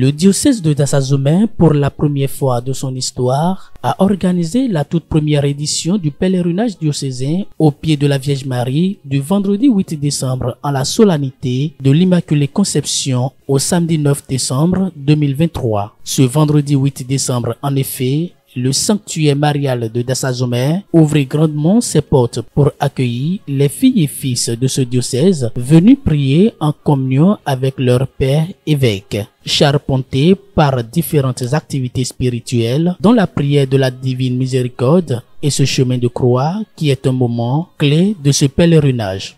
Le diocèse de Dassa-Zomen, pour la première fois de son histoire, a organisé la toute première édition du pèlerinage diocésain au pied de la Vierge Marie du vendredi 8 décembre en la solennité de l'Immaculée Conception au samedi 9 décembre 2023. Ce vendredi 8 décembre, en effet, le sanctuaire marial de Dassa-Zomen ouvrit grandement ses portes pour accueillir les filles et fils de ce diocèse venus prier en communion avec leur père évêque, charpentés par différentes activités spirituelles dont la prière de la Divine Miséricorde et ce chemin de croix qui est un moment clé de ce pèlerinage.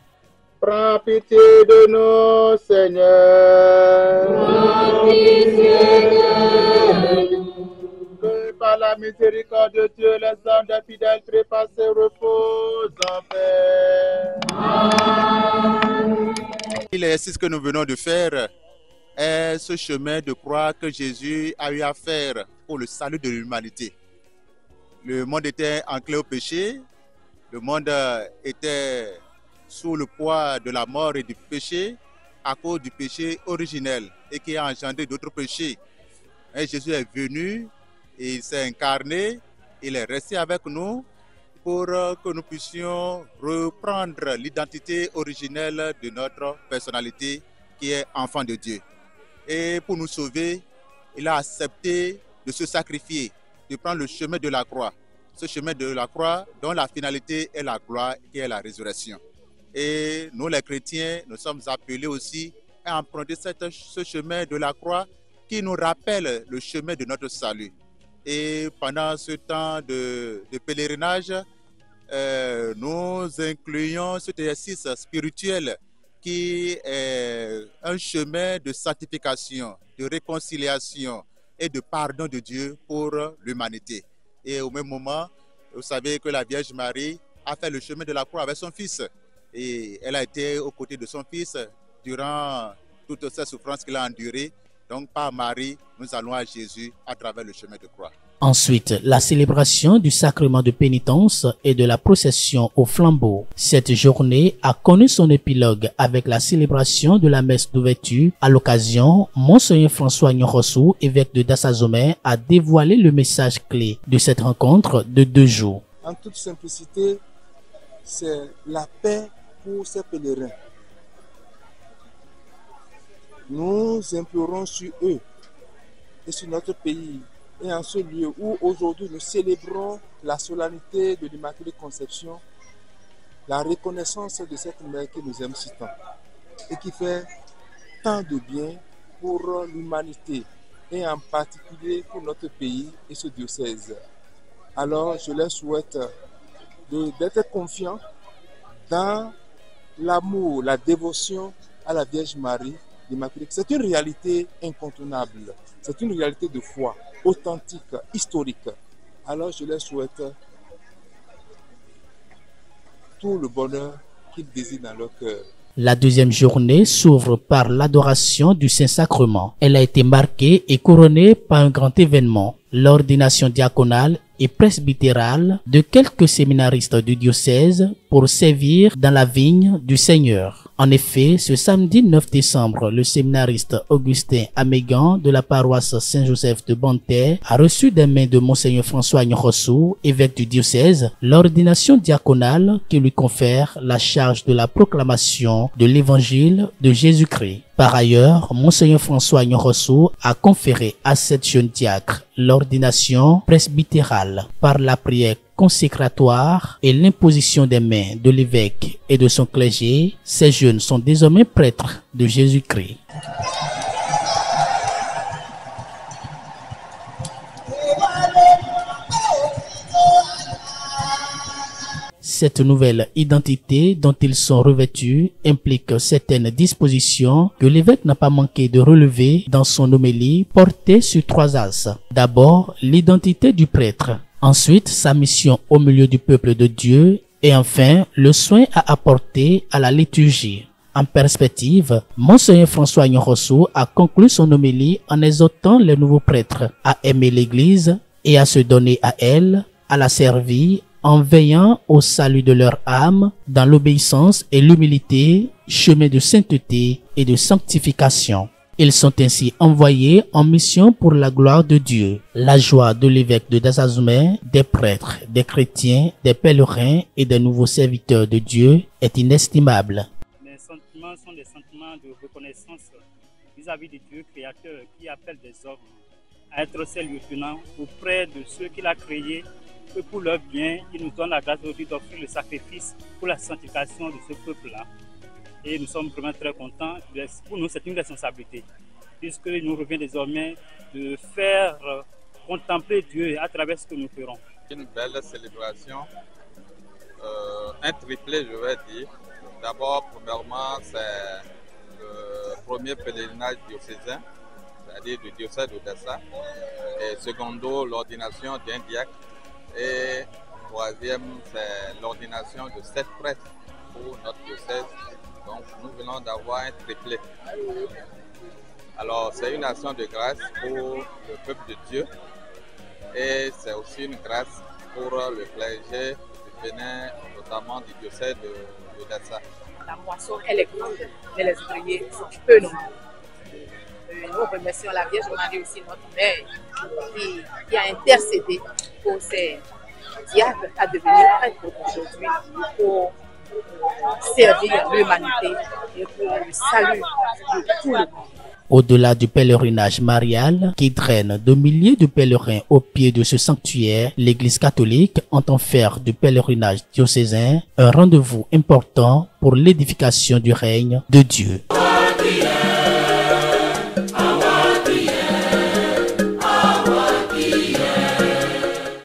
Prends pitié de nous, Seigneur. Prends pitié de nous. Que par la miséricorde de Dieu, les âmes des fidèles trépassés reposent en paix. Amen. L'exercice que nous venons de faire est ce chemin de croix que Jésus a eu à faire pour le salut de l'humanité. Le monde était enclin au péché, le monde était sous le poids de la mort et du péché à cause du péché originel et qui a engendré d'autres péchés. Et Jésus est venu et il s'est incarné, il est resté avec nous pour que nous puissions reprendre l'identité originelle de notre personnalité qui est enfant de Dieu. Et pour nous sauver, il a accepté de se sacrifier, de prendre le chemin de la croix. Ce chemin de la croix dont la finalité est la gloire qui est la résurrection. Et nous les chrétiens, nous sommes appelés aussi à emprunter ce chemin de la croix qui nous rappelle le chemin de notre salut. Et pendant ce temps de pèlerinage, nous incluons cet exercice spirituel qui est un chemin de sanctification, de réconciliation et de pardon de Dieu pour l'humanité. Et au même moment, vous savez que la Vierge Marie a fait le chemin de la croix avec son fils. Et elle a été aux côtés de son fils durant toutes ces souffrances qu'il a endurées. Donc par Marie, nous allons à Jésus à travers le chemin de croix. Ensuite, la célébration du sacrement de pénitence et de la procession au flambeau. Cette journée a connu son épilogue avec la célébration de la messe d'ouverture. À l'occasion, Monseigneur François Nyorossou, évêque de Dassa-Zomen, a dévoilé le message clé de cette rencontre de 2 jours. En toute simplicité, c'est la paix pour ces pèlerins. Nous implorons sur eux et sur notre pays et en ce lieu où aujourd'hui nous célébrons la solennité de l'Immaculée Conception, la reconnaissance de cette mère qui nous aime si tant et qui fait tant de bien pour l'humanité et en particulier pour notre pays et ce diocèse. Alors je leur souhaite d'être confiants dans l'amour, la dévotion à la Vierge Marie l'Immaculée. C'est une réalité incontournable, c'est une réalité de foi, authentique, historique. Alors je leur souhaite tout le bonheur qu'ils désirent dans leur cœur. La deuxième journée s'ouvre par l'adoration du Saint-Sacrement. Elle a été marquée et couronnée par un grand événement, l'ordination diaconale et presbytérale de quelques séminaristes du diocèse pour servir dans la vigne du Seigneur. En effet, ce samedi 9 décembre, le séminariste Augustin Amégan de la paroisse Saint-Joseph de Banter a reçu des mains de Monseigneur François Nyorossou, évêque du diocèse, l'ordination diaconale qui lui confère la charge de la proclamation de l'évangile de Jésus-Christ. Par ailleurs, Monseigneur François Nyorossou a conféré à cette jeune diacre l'ordination presbytérale par la prière consécratoire et l'imposition des mains de l'évêque et de son clergé. Ces jeunes sont désormais prêtres de Jésus-Christ. Cette nouvelle identité dont ils sont revêtus implique certaines dispositions que l'évêque n'a pas manqué de relever dans son homélie portée sur 3 axes. D'abord, l'identité du prêtre. Ensuite, sa mission au milieu du peuple de Dieu. Et enfin, le soin à apporter à la liturgie. En perspective, Monseigneur François Nyorossou a conclu son homélie en exhortant les nouveaux prêtres à aimer l'Église et à se donner à elle, à la servir, en veillant au salut de leur âme dans l'obéissance et l'humilité, chemin de sainteté et de sanctification. Ils sont ainsi envoyés en mission pour la gloire de Dieu. La joie de l'évêque de Dazazumé, des prêtres, des chrétiens, des pèlerins et des nouveaux serviteurs de Dieu est inestimable. Les sentiments sont des sentiments de reconnaissance vis-à-vis de Dieu créateur qui appelle des hommes à être ses lieutenants auprès de ceux qu'il a créés, que pour leur bien, il nous donne la grâce aujourd'hui d'offrir le sacrifice pour la sanctification de ce peuple-là. Et nous sommes vraiment très contents. Pour nous, c'est une responsabilité, puisqu'il nous revient désormais de faire contempler Dieu à travers ce que nous ferons. Une belle célébration, un triplé, je vais dire. D'abord, premièrement, c'est le premier pèlerinage diocésain, c'est-à-dire du diocèse d'Odessa. Et secondo, l'ordination d'un diacre. Et troisième, c'est l'ordination de 7 prêtres pour notre diocèse. Donc, nous venons d'avoir un triplé. Alors, c'est une action de grâce pour le peuple de Dieu et c'est aussi une grâce pour le clergé du Bénin, notamment du diocèse d'Odessa. La moisson, elle est grande, mais les ouvriers sont peu nombreux. Nous remercions la Vierge Marie aussi, notre mère, qui a intercédé pour ces diacres à devenir prêtres aujourd'hui pour servir l'humanité et pour le salut de tout le monde. Au-delà du pèlerinage marial qui draine de milliers de pèlerins au pied de ce sanctuaire, l'Église catholique entend faire du pèlerinage diocésain un rendez-vous important pour l'édification du règne de Dieu.